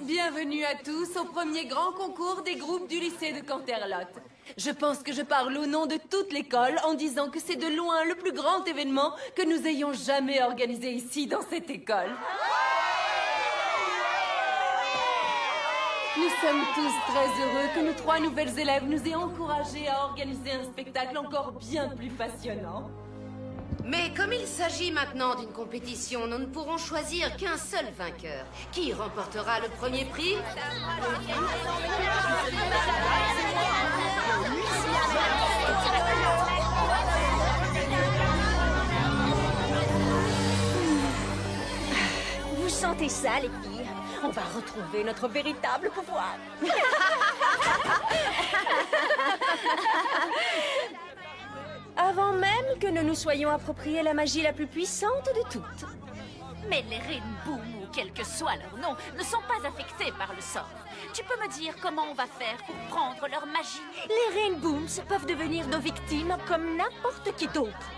Bienvenue à tous au premier grand concours des groupes du lycée de Canterlot. Je pense que je parle au nom de toute l'école en disant que c'est de loin le plus grand événement que nous ayons jamais organisé ici dans cette école. Nous sommes tous très heureux que nos 3 nouvelles élèves nous aient encouragés à organiser un spectacle encore bien plus passionnant. Mais comme il s'agit maintenant d'une compétition, nous ne pourrons choisir qu'un seul vainqueur. Qui remportera le premier prix? Vous sentez ça, les filles? On va retrouver notre véritable pouvoir. Avant même que nous nous soyons appropriés la magie la plus puissante de toutes. Mais les Rainboom, ou quel que soit leur nom, ne sont pas affectés par le sort. Tu peux me dire comment on va faire pour prendre leur magie? Les Rainbooms peuvent devenir nos victimes comme n'importe qui d'autre.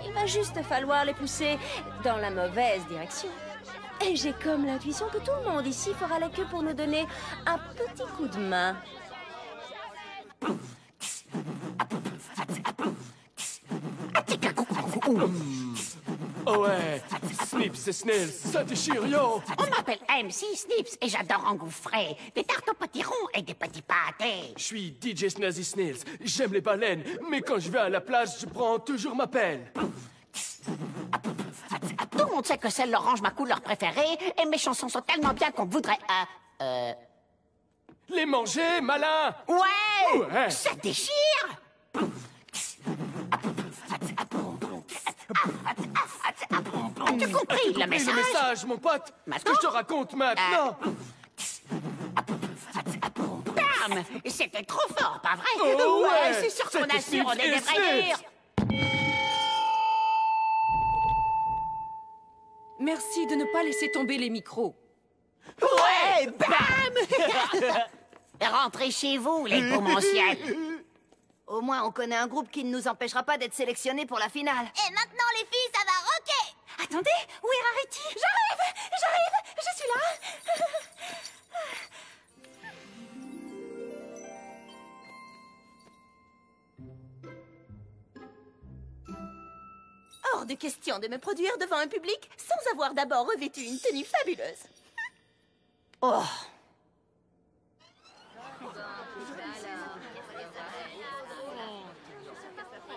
Il va juste falloir les pousser dans la mauvaise direction. Et j'ai comme l'intuition que tout le monde ici fera la queue pour nous donner un petit coup de main. Oh ouais, Snips et Snails, ça déchire, yo! On m'appelle MC Snips et j'adore engouffrer des tartes aux potirons et des petits pâtés. Je suis DJ Snazzy Snails, j'aime les baleines, mais quand je vais à la plage, je prends toujours ma pelle. Tout le monde sait que c'est l'orange ma couleur préférée et mes chansons sont tellement bien qu'on voudrait... Les manger, malin! Ouais, ouais. Ça déchire! As-tu compris le message? Le message, mon pote! Ce que je te raconte maintenant! Bam! C'était trop fort, pas vrai? Oh ouais, c'est sûr qu'on c'était assure, on Snips est et des vrais Snails. dires. Merci de ne pas laisser tomber les micros. Ouais, bam! Rentrez chez vous, les beaumonciels. Au moins, on connaît un groupe qui ne nous empêchera pas d'être sélectionnés pour la finale. Et maintenant, les filles, ça va rocker! Attendez, où est Rarity? J'arrive, je suis là. Hors de question de me produire devant un public sans avoir d'abord revêtu une tenue fabuleuse. Oh.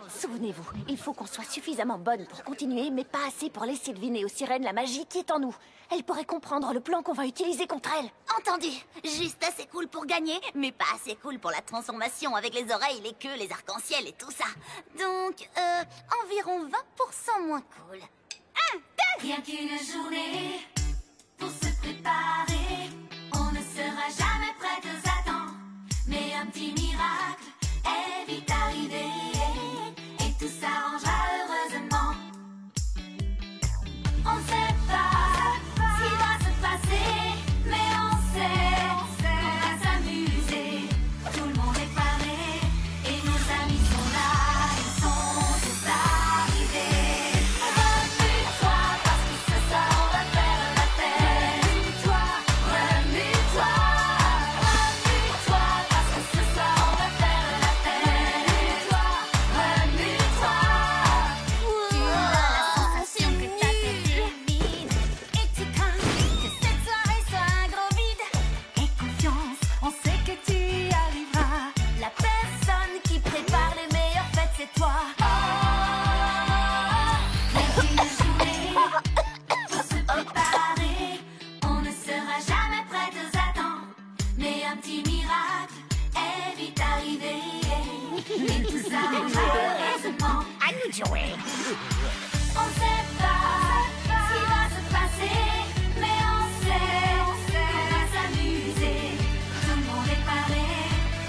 Souvenez-vous, il faut qu'on soit suffisamment bonne pour continuer, mais pas assez pour laisser deviner aux sirènes la magie qui est en nous. Elles pourraient comprendre le plan qu'on va utiliser contre elles. Entendu. Juste assez cool pour gagner, mais pas assez cool pour la transformation avec les oreilles, les queues, les arcs-en-ciel et tout ça. Donc, environ 20% moins cool. 1, 2... Rien qu'une journée pour se préparer. On ne sera jamais prêt aux attentes, mais un petit miracle est vite arrivé. Et tout s'arrangera heureusement. On ne sait pas ce qui va se passer, mais on sait qu'on va s'amuser. Tout le monde est paré et nos amis sont là, ils sont tous arrivés. Remue-toi parce que ce soir on va faire la fête. Remue-toi, remue-toi, remue-toi parce que ce soir on va faire la fête. Remue-toi, remue-toi. Tu as la sensation que ta tête est vide et tu crains que cette soirée soit un gros vide. Aie confiance, on sait que tu y arriveras. La personne qui prépare les meilleures fêtes, c'est toi. Oh, rien qu'une journée pour se préparer. On ne sera jamais prêt aux attentes, mais un petit miracle est vite arrivé. Et tout ça heureusement. À nous de jouer. On ne sait pas ce qui va se passer, mais on sait qu'on va s'amuser. Tout le monde est paré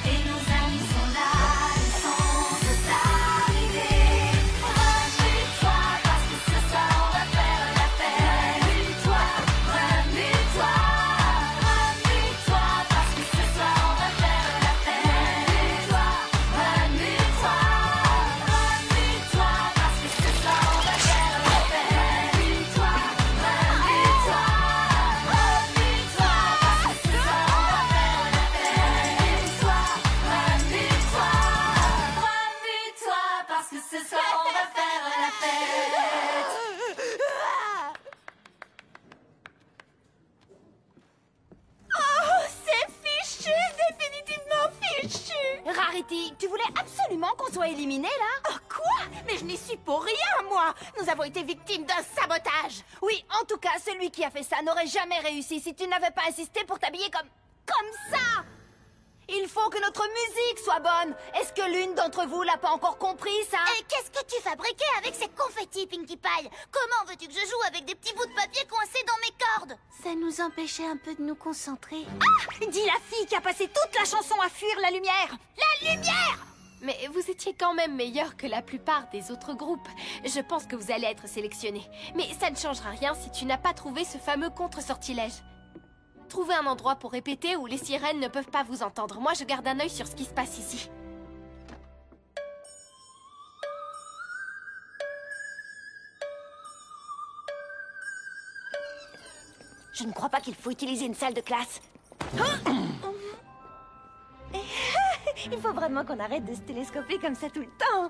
et nos amis sont là, ils sont tous arrivés. Remue-toi parce que ce soir on va faire la fête. Remue-toi, remue-toi, remue-toi parce que ce soir on va faire la fête. Remue-toi, remue-toi, remue-toi parce que ce soir on va faire la fête. Remue-toi, remue-toi, remue-toi Pretty, tu voulais absolument qu'on soit éliminés, là? Oh quoi? Mais je n'y suis pour rien, moi! Nous avons été victimes d'un sabotage! Oui, en tout cas, celui qui a fait ça n'aurait jamais réussi si tu n'avais pas insisté pour t'habiller comme ça! Il faut que notre musique soit bonne! Est-ce que l'une d'entre vous l'a pas encore compris, ça? Et qu'est-ce que tu fabriquais avec ces confettis, Pinkie Pie? Comment veux-tu que je joue avec des petits bouts de papier coincés dans mes cordes? Ça nous empêchait un peu de nous concentrer. Ah! Dis la fille qui a passé toute la chanson à fuir la lumière! La lumière! Mais vous étiez quand même meilleur que la plupart des autres groupes. Je pense que vous allez être sélectionné. Mais ça ne changera rien si tu n'as pas trouvé ce fameux contre-sortilège. Trouvez un endroit pour répéter où les sirènes ne peuvent pas vous entendre. Moi, je garde un œil sur ce qui se passe ici. Je ne crois pas qu'il faut utiliser une salle de classe. Il faut vraiment qu'on arrête de se télescoper comme ça tout le temps.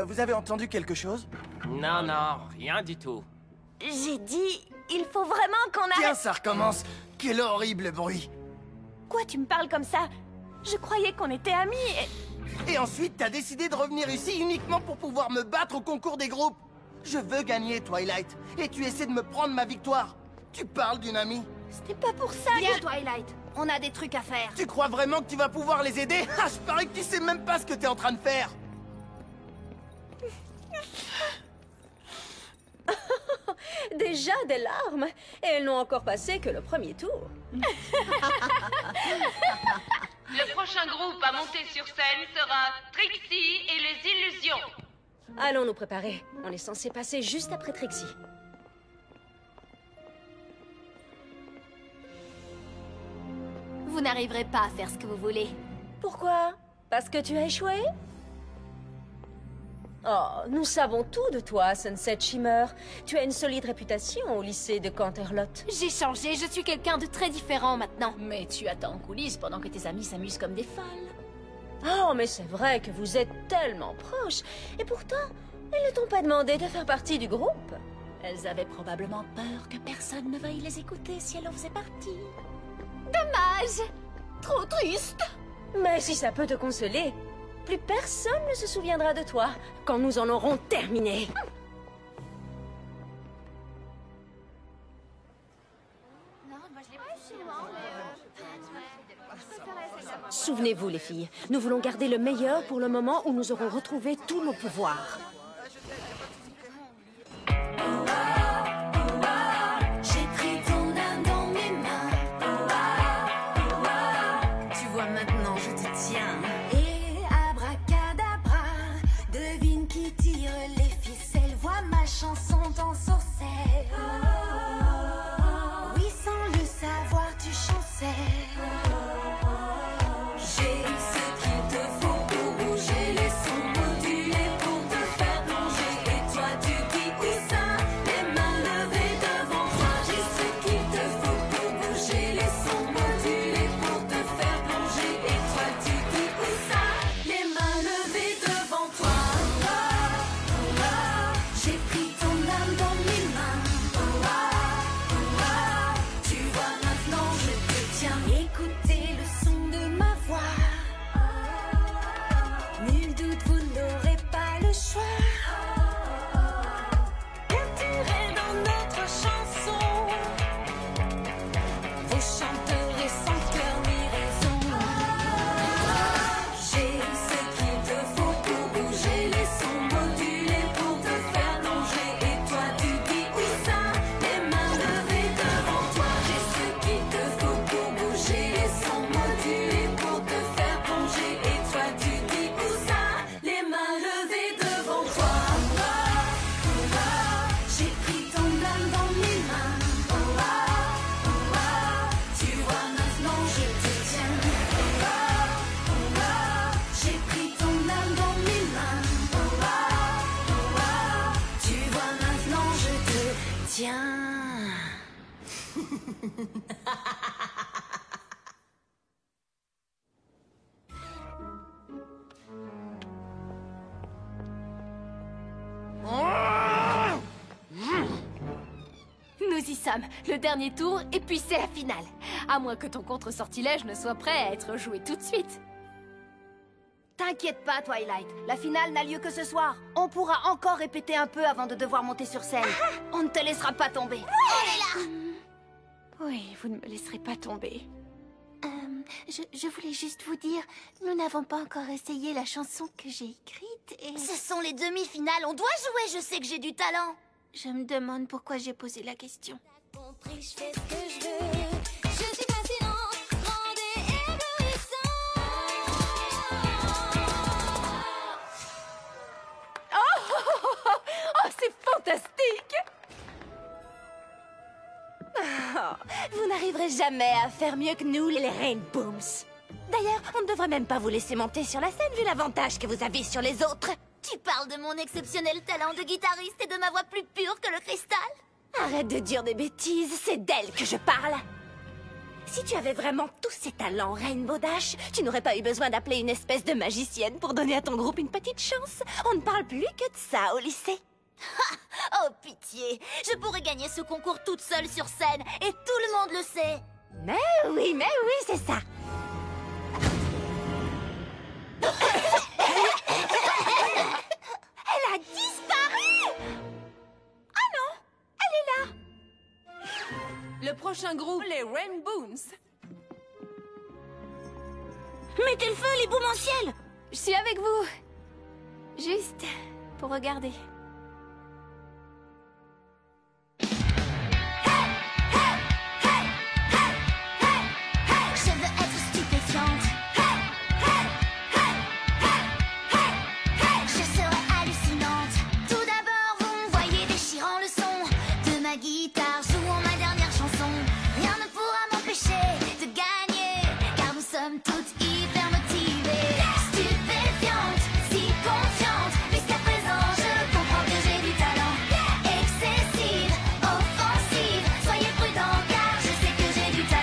Vous avez entendu quelque chose? Non, non, rien du tout. J'ai dit, il faut vraiment qu'on arrête... Tiens, ça recommence! Quel horrible bruit! Quoi, tu me parles comme ça? Je croyais qu'on était amis Et ensuite, t'as décidé de revenir ici uniquement pour pouvoir me battre au concours des groupes! Je veux gagner, Twilight, et tu essaies de me prendre ma victoire! Tu parles d'une amie? C'était pas pour ça Viens, Twilight, on a des trucs à faire. Tu crois vraiment que tu vas pouvoir les aider? Ah, je parie que tu sais même pas ce que t'es en train de faire! Déjà des larmes. Et elles n'ont encore passé que le premier tour. Le prochain groupe à monter sur scène sera Trixie et les Illusions. Allons nous préparer. On est censé passer juste après Trixie. Vous n'arriverez pas à faire ce que vous voulez. Pourquoi? Parce que tu as échoué? Oh, nous savons tout de toi, Sunset Shimmer. Tu as une solide réputation au lycée de Canterlot. J'ai changé, je suis quelqu'un de très différent maintenant. Mais tu attends en coulisses pendant que tes amis s'amusent comme des folles. Oh, mais c'est vrai que vous êtes tellement proches. Et pourtant, elles ne t'ont pas demandé de faire partie du groupe. Elles avaient probablement peur que personne ne veuille les écouter si elles en faisaient partie. Dommage! Trop triste! Mais si ça peut te consoler, plus personne ne se souviendra de toi quand nous en aurons terminé. Souvenez-vous, les filles, nous voulons garder le meilleur pour le moment où nous aurons retrouvé tous nos pouvoirs. J'ai pris ton âme dans mes mains. Tu vois maintenant, je te tiens. Et abracadabra, devine qui tire les ficelles. Vois ma chanson dans sorcelle. Oui, sans le savoir, tu chancelles. J'ai ce qu'il te faut pour bouger les sons modulés pour te faire plonger. Et toi tu dis où ça? Les mains levées devant toi. J'ai ce qu'il te faut pour bouger les sons modulés pour te faire plonger. Et toi tu dis où ça? Les mains levées devant toi. J'ai pris ton âme dans mes mains. Tu vois maintenant je te tiens. Écoutez le son de ma voix. Nul doute, vous n'aurez pas le choix. Capturez dans notre chanson. Vous chanterez sans cœur ni raison. J'ai ce qu'il te faut pour bouger les sons modulés pour te faire plonger. Et toi tu dis où ça? Les mains levées devant toi. J'ai ce qu'il te faut pour bouger les sons modulés pour te faire plonger. Et toi tu dis où ça? Les mains levées devant toi. J'ai pris ton âme dans mes mains. Tu vois maintenant je te tiens. J'ai pris ton âme dans mes mains. Tu vois maintenant je te tiens. Nous y sommes, le dernier tour, et puis c'est la finale. À moins que ton contre-sortilège ne soit prêt à être joué tout de suite. T'inquiète pas, Twilight. La finale n'a lieu que ce soir. On pourra encore répéter un peu avant de devoir monter sur scène. On ne te laissera pas tomber. Oui, vous ne me laisserez pas tomber. Je voulais juste vous dire, nous n'avons pas encore essayé la chanson que j'ai écrite et... Ce sont les demi-finales, on doit jouer, je sais que j'ai du talent. Je me demande pourquoi j'ai posé la question. T'as compris, je fais ce que je veux. Je suis fascinante, grande et éblouissante. Oh, c'est fantastique! Vous n'arriverez jamais à faire mieux que nous, les Rainbooms. D'ailleurs, on ne devrait même pas vous laisser monter sur la scène vu l'avantage que vous avez sur les autres. Tu parles de mon exceptionnel talent de guitariste et de ma voix plus pure que le cristal? Arrête de dire des bêtises, c'est d'elle que je parle. Si tu avais vraiment tous ces talents, Rainbow Dash, tu n'aurais pas eu besoin d'appeler une espèce de magicienne pour donner à ton groupe une petite chance. On ne parle plus que de ça au lycée. Oh pitié, je pourrais gagner ce concours toute seule sur scène et tout le monde le sait. Mais oui, c'est ça. Elle a disparu! Ah non, elle est là. Le prochain groupe, les Rainbooms. Mettez le feu, les boumanciels! Je suis avec vous. Juste pour regarder. Je veux être stupéfiante. Je serai hallucinante. Tout d'abord, vous me voyez déchirant le son de ma guitare, jouant ma dernière chanson. Rien ne pourra m'empêcher de gagner, car nous sommes toutes hyper motivées. Stupéfiante, si confiante, jusqu'à présent je comprends que j'ai du talent. Excessive, offensive, soyez prudents car je sais que j'ai du talent.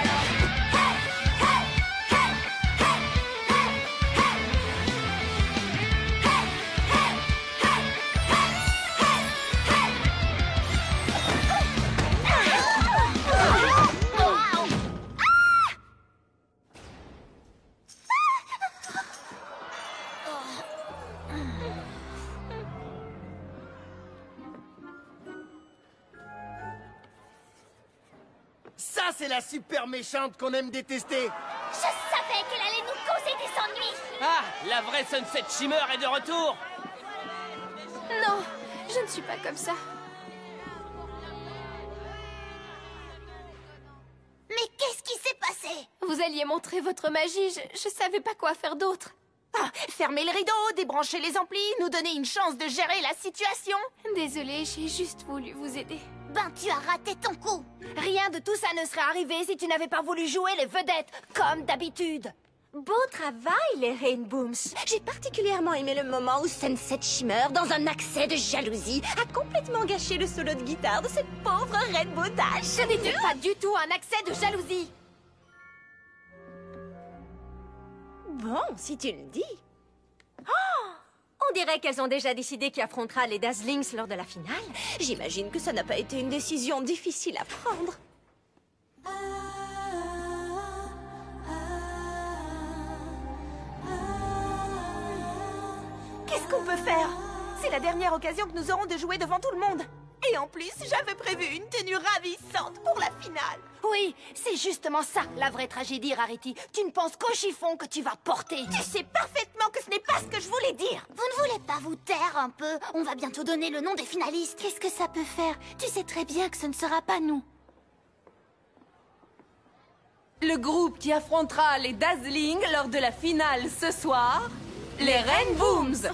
Ça, c'est la super méchante qu'on aime détester. Je savais qu'elle allait nous causer des ennuis. Ah, la vraie Sunset Shimmer est de retour! Non, je ne suis pas comme ça. Mais qu'est-ce qui s'est passé? Vous alliez montrer votre magie, je savais pas quoi faire d'autre. Ah, fermez les rideaux, débranchez les amplis, nous donner une chance de gérer la situation. Désolée, j'ai juste voulu vous aider. Ben, tu as raté ton coup. Rien de tout ça ne serait arrivé si tu n'avais pas voulu jouer les vedettes, comme d'habitude. Beau travail, les Rainbooms. J'ai particulièrement aimé le moment où Sunset Shimmer, dans un accès de jalousie, a complètement gâché le solo de guitare de cette pauvre Rainbow Dash. Ce n'était pas du tout un accès de jalousie. Bon, si tu le dis. Oh! On dirait qu'elles ont déjà décidé qui affrontera les Dazzlings lors de la finale. J'imagine que ça n'a pas été une décision difficile à prendre. Qu'est-ce qu'on peut faire? C'est la dernière occasion que nous aurons de jouer devant tout le monde. Et en plus, j'avais prévu une tenue ravissante pour la finale. Oui, c'est justement ça, la vraie tragédie, Rarity. Tu ne penses qu'au chiffon que tu vas porter. Tu sais parfaitement que ce n'est pas ce que je voulais dire. Vous ne voulez pas vous taire un peu? On va bientôt donner le nom des finalistes. Qu'est-ce que ça peut faire? Tu sais très bien que ce ne sera pas nous. Le groupe qui affrontera les Dazzlings lors de la finale ce soir, les Rainbooms.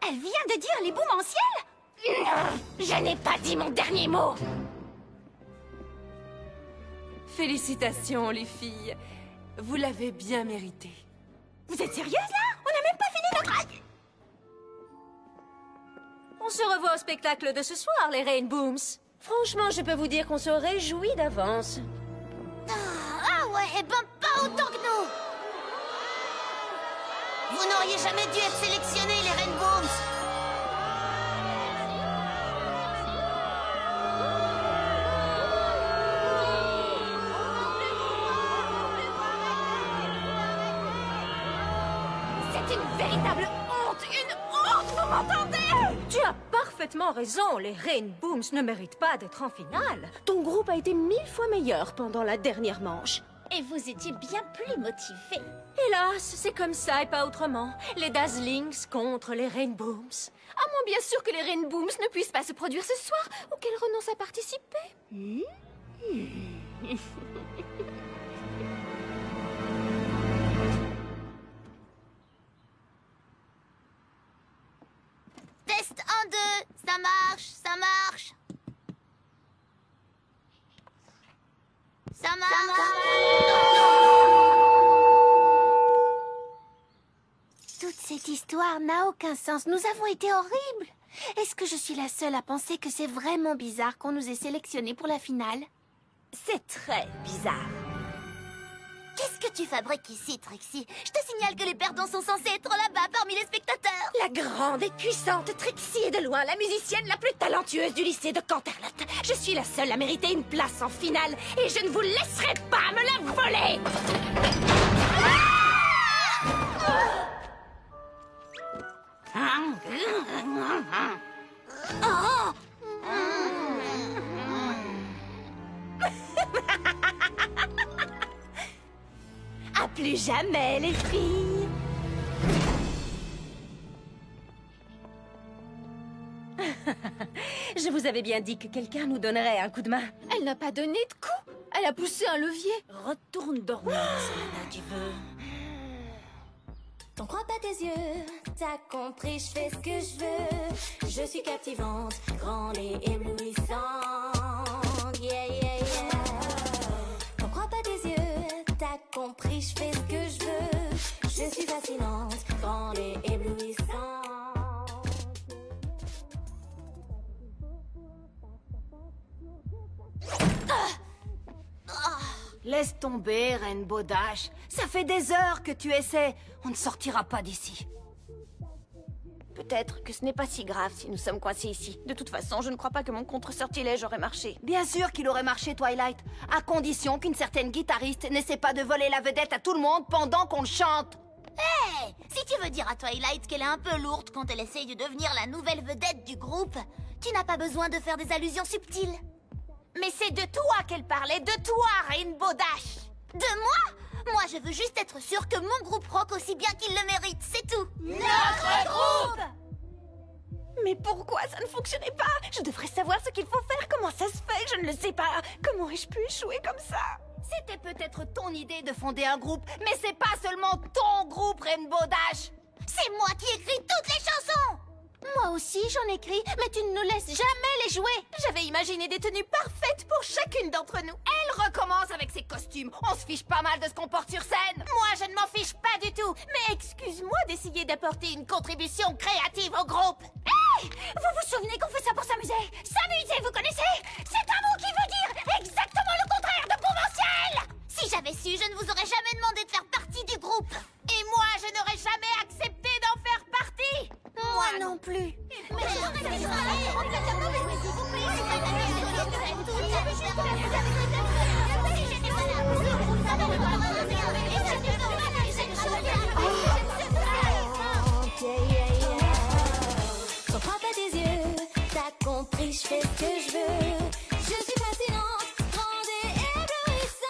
Elle vient de dire les boumanciels? Je n'ai pas dit mon dernier mot. Félicitations, les filles. Vous l'avez bien mérité. Vous êtes sérieuse là? On n'a même pas fini notre... On se revoit au spectacle de ce soir, les Rainbooms. Franchement, je peux vous dire qu'on se réjouit d'avance. Ah ouais, ben pas autant que nous. Vous n'auriez jamais dû être sélectionnés, les Rainbooms. une véritable honte! Une honte, vous m'entendez? Tu as parfaitement raison, les Rainbooms ne méritent pas d'être en finale. Ton groupe a été 1000 fois meilleur pendant la dernière manche. Et vous étiez bien plus motivés. Hélas, c'est comme ça et pas autrement. Les Dazzlings contre les Rainbooms. À moins bien sûr que les Rainbooms ne puissent pas se produire ce soir ou qu'elles renoncent à participer. Test 1, 2, ça marche, ça marche. Ça marche. Toute cette histoire n'a aucun sens. Nous avons été horribles. Est-ce que je suis la seule à penser que c'est vraiment bizarre qu'on nous ait sélectionnés pour la finale? C'est très bizarre. Qu'est-ce que tu fabriques ici, Trixie? Je te signale que les perdants sont censés être là-bas parmi les spectateurs. La grande et puissante Trixie est de loin la musicienne la plus talentueuse du lycée de Canterlot. Je suis la seule à mériter une place en finale et je ne vous laisserai pas me la voler. À plus jamais, les filles. Je vous avais bien dit que quelqu'un nous donnerait un coup de main. Elle n'a pas donné de coup. Elle a poussé un levier. Retourne dormir, Selena, tu veux. T'en crois pas tes yeux, t'as compris, je fais ce que je veux. Je suis captivante, grande et éblouissante. Yeah, yeah, yeah. T'en crois pas tes yeux, t'as compris, je fais ce que je veux. Je suis fascinante, grande et éblouissante. Laisse tomber, Rainbow Dash. Ça fait des heures que tu essaies. On ne sortira pas d'ici. Peut-être que ce n'est pas si grave si nous sommes coincés ici. De toute façon, je ne crois pas que mon contre-sortilège aurait marché. Bien sûr qu'il aurait marché, Twilight. À condition qu'une certaine guitariste n'essaie pas de voler la vedette à tout le monde pendant qu'on le chante. Hey, si tu veux dire à Twilight qu'elle est un peu lourde quand elle essaye de devenir la nouvelle vedette du groupe, tu n'as pas besoin de faire des allusions subtiles. Mais c'est de toi qu'elle parlait, de toi, Rainbow Dash. De moi? Moi, je veux juste être sûre que mon groupe rock aussi bien qu'il le mérite, c'est tout. Notre groupe! Mais pourquoi ça ne fonctionnait pas? Je devrais savoir ce qu'il faut faire. Comment ça se fait? Je ne le sais pas. Comment ai-je pu échouer comme ça? C'était peut-être ton idée de fonder un groupe, mais c'est pas seulement ton groupe, Rainbow Dash. C'est moi qui écris toutes les chansons. Moi aussi, j'en écris, mais tu ne nous laisses jamais les jouer. J'avais imaginé des tenues parfaites pour chacune d'entre nous. Elle recommence avec ses costumes. On se fiche pas mal de ce qu'on porte sur scène. Moi, je ne m'en fiche pas du tout. Mais excuse-moi d'essayer d'apporter une contribution créative au groupe. Hey! Vous vous souvenez qu'on fait ça pour s'amuser? S'amuser, vous connaissez? C'est un mot qui veut dire exactement le contraire de conventionnel. Si j'avais su, je ne vous aurais jamais demandé de faire partie du groupe. Et moi, je n'aurais jamais accepté d'en faire partie. Moi non plus. Comprends pas tes yeux, t'as compris, je fais ce que je veux. Je suis fascinante, grande et éblouissante.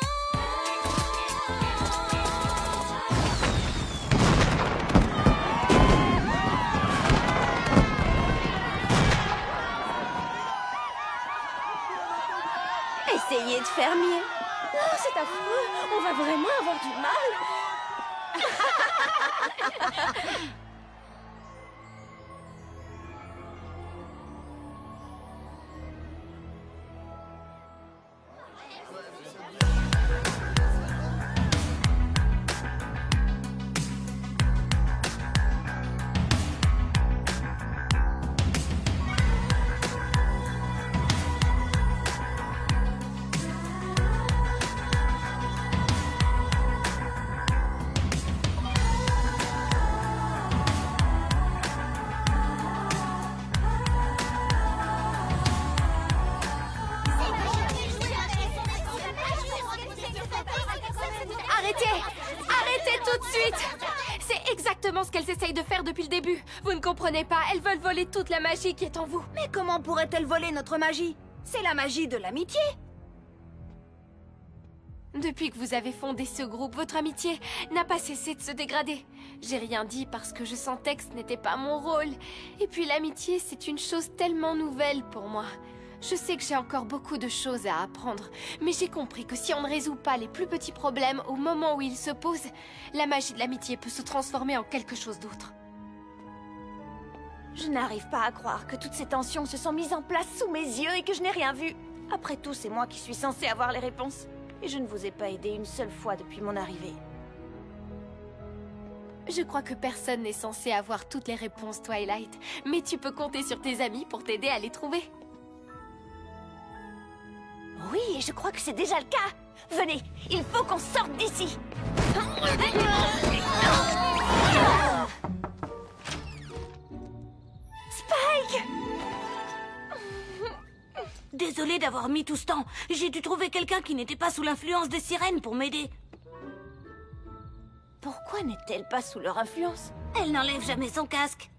Essayez de faire mieux. Oh, c'est affreux. On va vraiment avoir du mal. exactement ce qu'elles essayent de faire depuis le début. Vous ne comprenez pas, elles veulent voler toute la magie qui est en vous. Mais comment pourraient-elles voler notre magie? C'est la magie de l'amitié. Depuis que vous avez fondé ce groupe, votre amitié n'a pas cessé de se dégrader. J'ai rien dit parce que je sentais que ce n'était pas mon rôle. Et puis l'amitié, c'est une chose tellement nouvelle pour moi. Je sais que j'ai encore beaucoup de choses à apprendre, mais j'ai compris que si on ne résout pas les plus petits problèmes au moment où ils se posent, la magie de l'amitié peut se transformer en quelque chose d'autre. Je n'arrive pas à croire que toutes ces tensions se sont mises en place sous mes yeux et que je n'ai rien vu. Après tout, c'est moi qui suis censée avoir les réponses. Et je ne vous ai pas aidé une seule fois depuis mon arrivée. Je crois que personne n'est censé avoir toutes les réponses, Twilight. Mais tu peux compter sur tes amis pour t'aider à les trouver. Oui, et je crois que c'est déjà le cas. Venez, il faut qu'on sorte d'ici. Spike! Désolée d'avoir mis tout ce temps. J'ai dû trouver quelqu'un qui n'était pas sous l'influence des sirènes pour m'aider. Pourquoi n'est-elle pas sous leur influence? Elle n'enlève jamais son casque.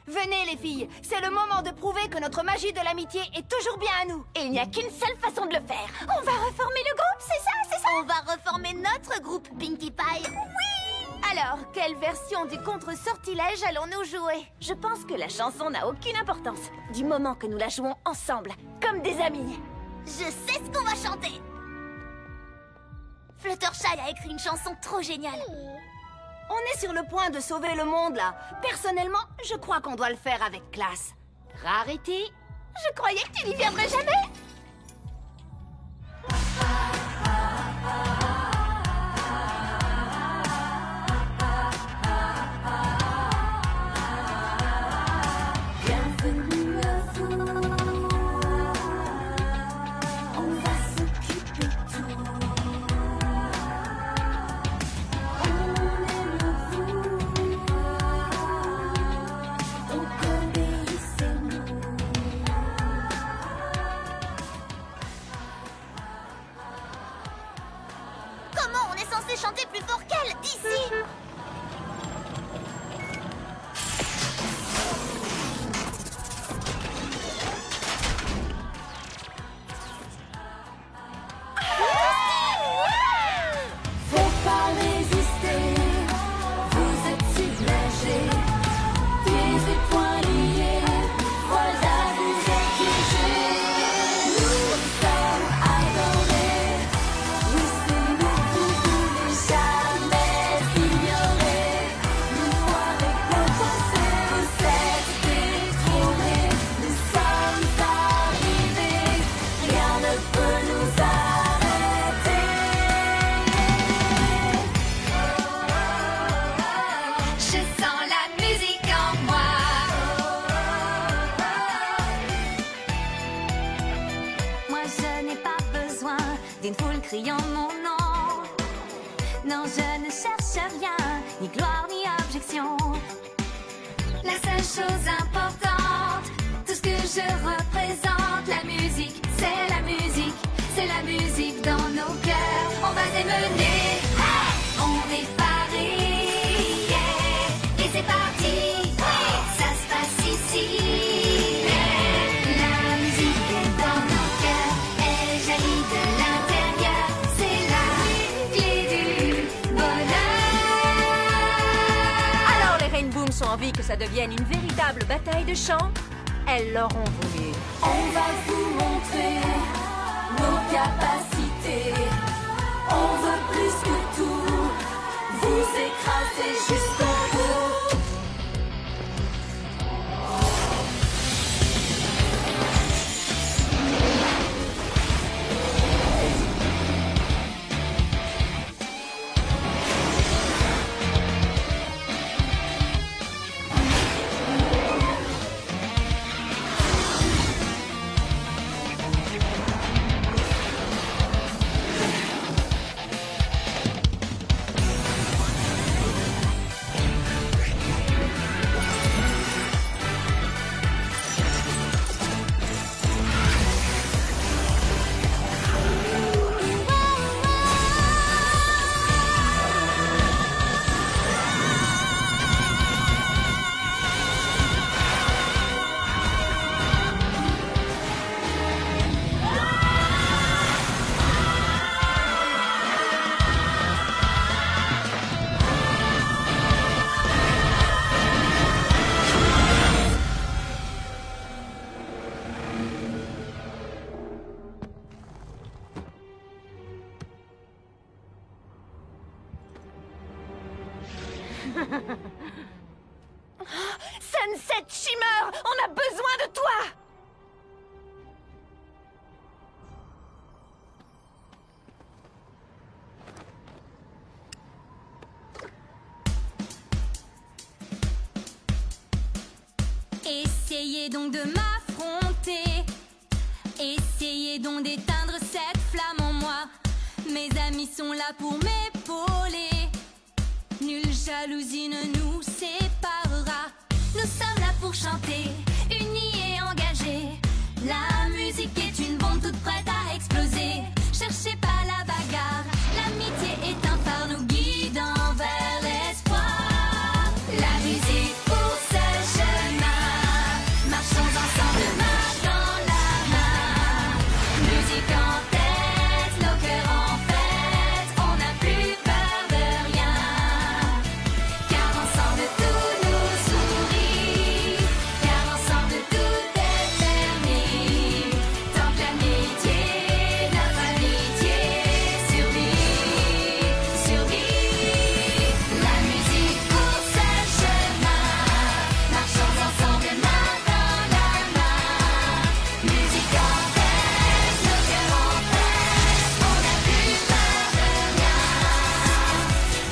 Venez les filles, c'est le moment de prouver que notre magie de l'amitié est toujours bien à nous. Et il n'y a qu'une seule façon de le faire. On va reformer le groupe, c'est ça? On va reformer notre groupe, Pinkie Pie. Oui! Alors, quelle version du contre-sortilège allons-nous jouer? Je pense que la chanson n'a aucune importance, du moment que nous la jouons ensemble, comme des amis. Je sais ce qu'on va chanter. Fluttershy a écrit une chanson trop géniale. On est sur le point de sauver le monde, là. Personnellement, je crois qu'on doit le faire avec classe. Rarity, je croyais que tu n'y viendrais jamais. Bienvenue à vous. On va s'occuper de tout. On aime vous. Donc obéissez-nous. Comment on est censé chanter plus fort qu'elle, d'ici? Faut pas résister, vous êtes submergés, pieds et poings liés, voilà vous êtes piégés. Nous sommes adorés, oui c'est nous vous voulez jamais ignorer. Nous voir récompenser, vous êtes détrônés, nous sommes arrivés, rien ne peut nous arrêter. Je sens la musique en moi. Moi je n'ai pas besoin d'une foule criant mon nom. Non, je ne cherche rien, ni gloire ni objection. La seule chose importante, tout ce que je représente, la musique, c'est la musique, c'est la musique dans nos cœurs. On va démener, on est parés, yeah. Et c'est parti, ça se passe ici. La musique est dans nos cœurs, elle jaillit de l'intérieur, c'est la clé du bonheur. Alors les Rainboom sont envie que ça devienne une véritable bataille de chant? Elles l'auront voulu. On va vous montrer nos capacités. On veut plus que tout, vous écraser jusqu'au bout. Sunset Shimmer, on a besoin de toi! Essayez donc de m'affronter. Essayez donc d'éteindre cette flamme en moi. Mes amis sont là pour m'épauler. Nulle jalousie ne nous séparera. Nous sommes là pour chanter, unis et engagés. La musique est une bombe toute prête à exploser. Cherchez pas la bagarre, l'amitié est un phare nous guidant vers l'espoir. La musique pour ce chemin, marchons ensemble main dans la main. Musique en tête, nos cœurs en fête, on n'a plus peur de rien. Car ensemble tout nous sourit, car ensemble tout est permis. Tant que l'amitié, notre amitié survit, survit. La musique pour ce chemin, marchons ensemble main dans la main. Musique en tête, nos cœurs en fête, on n'a plus peur de rien.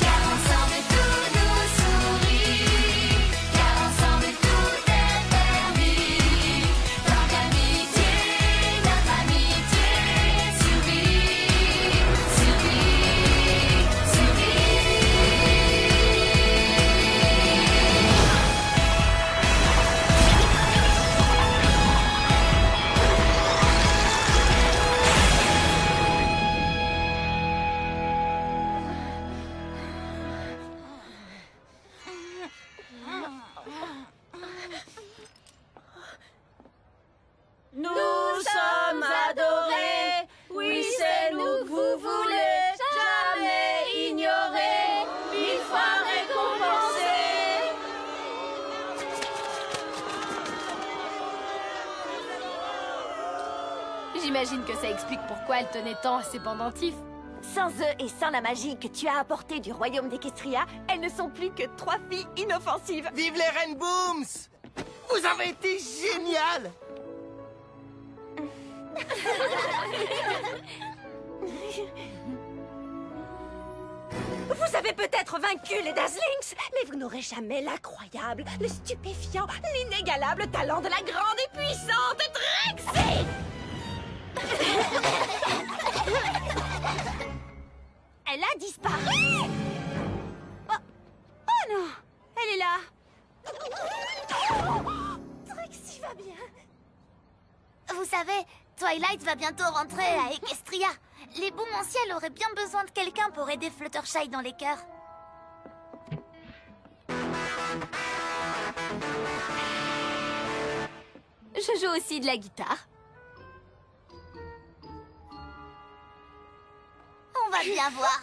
Car ensemble tout nous sourit, car ensemble tout est permis. Tant que l'amitié, notre amitié survit, survit, Nous sommes adorés, oui c'est nous que vous voulez jamais ignorer, 1000 fois récompensés. J'imagine que ça explique pourquoi elle tenait tant à ses pendentifs. Sans eux et sans la magie que tu as apportée du royaume d'Equestria, elles ne sont plus que 3 filles inoffensives. Vive les Rainbooms! Vous avez été génial! Vous avez peut-être vaincu les Dazzlings, mais vous n'aurez jamais l'incroyable, le stupéfiant, l'inégalable talent de la grande et puissante Trixie! Elle a disparu! Oh non! Elle est là! Trixie va bien! Vous savez, Twilight va bientôt rentrer à Equestria. Les Boumonciels auraient bien besoin de quelqu'un pour aider Fluttershy dans les chœurs. Je joue aussi de la guitare. On va bien voir.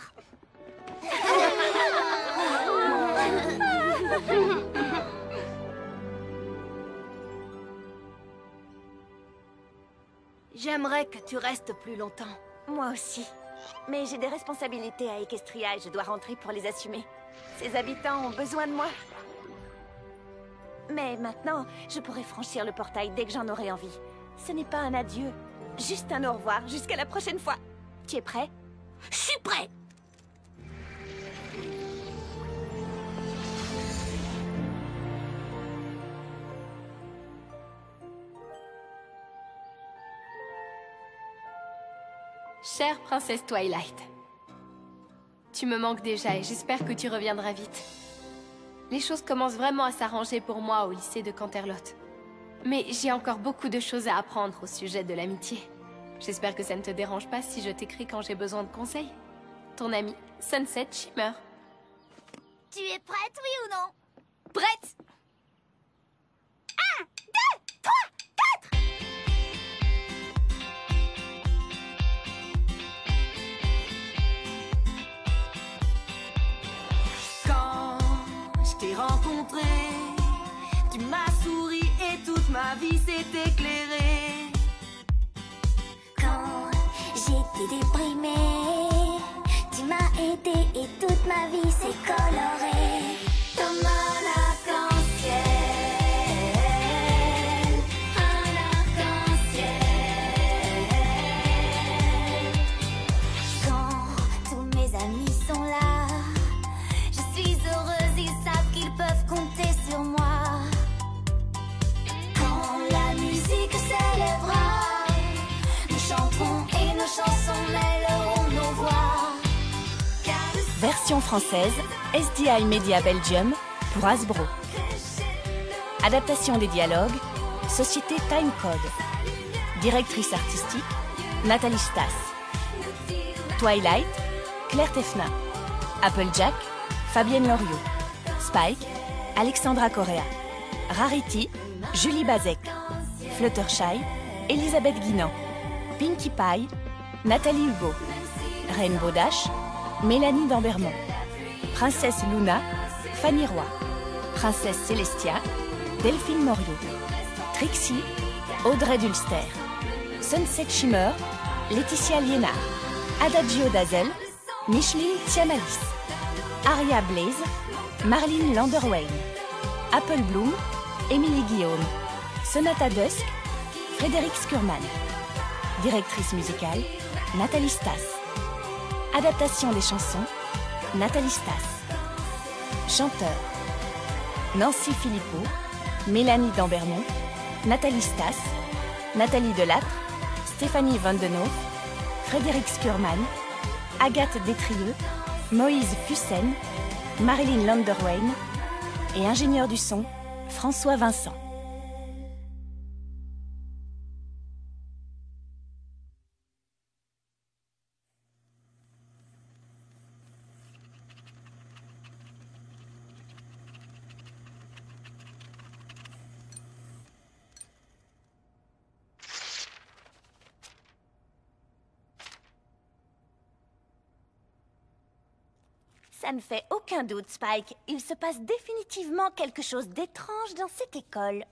J'aimerais que tu restes plus longtemps. Moi aussi. Mais j'ai des responsabilités à Equestria et je dois rentrer pour les assumer. Ses habitants ont besoin de moi. Mais maintenant, je pourrai franchir le portail dès que j'en aurai envie. Ce n'est pas un adieu, juste un au revoir jusqu'à la prochaine fois. Tu es prêt? Je suis prêt. Chère princesse Twilight, tu me manques déjà et j'espère que tu reviendras vite. Les choses commencent vraiment à s'arranger pour moi au lycée de Canterlot. Mais j'ai encore beaucoup de choses à apprendre au sujet de l'amitié. J'espère que ça ne te dérange pas si je t'écris quand j'ai besoin de conseils. Ton amie, Sunset Shimmer. Tu es prête, oui ou non? Prête! 1, 2, 3, 4! Quand je t'ai rencontré, tu m'as souri et toute ma vie s'est éclairée. Quand j'étais déprimée, tu m'as aidé et toute ma vie s'est colorée. Comme un arc-en-ciel, Quand tous mes amis sont là, je suis heureuse, ils savent qu'ils peuvent compter sur moi. Quand la musique s'élèvera, nous chanterons et nos chansons mêleront nos voix. Version française, SDI Media Belgium pour Hasbro. Adaptation des dialogues, Société Timecode. Directrice artistique, Nathalie Stas. Twilight, Claire Tefna. Applejack, Fabienne Loriot. Spike, Alexandra Correa. Rarity, Julie Bazek. Fluttershy, Elisabeth Guinan. Pinkie Pie, Nathalie Hugo. Rainbow Dash, Mélanie Dambermont. Princesse Luna, Fanny Roy. Princesse Célestia, Delphine Morio. Trixie, Audrey Dulster. Sunset Shimmer, Laetitia Liénard. Adagio Dazel, Micheline Tiamalis. Aria Blaze, Marlene Landerwein. Apple Bloom, Émilie Guillaume. Sonata Dusk, Frédéric Skurman. Directrice musicale, Nathalie Stas. Adaptation des chansons, Nathalie Stas. Chanteur, Nancy Philippot, Mélanie Dambermont, Nathalie Stas, Nathalie Delattre, Stéphanie Vandenhoff, Frédéric Skurman, Agathe Détrieux, Moïse Fussen, Marilyn Landerwein et ingénieur du son, François Vincent. Ça ne fait aucun doute, Spike. Il se passe définitivement quelque chose d'étrange dans cette école.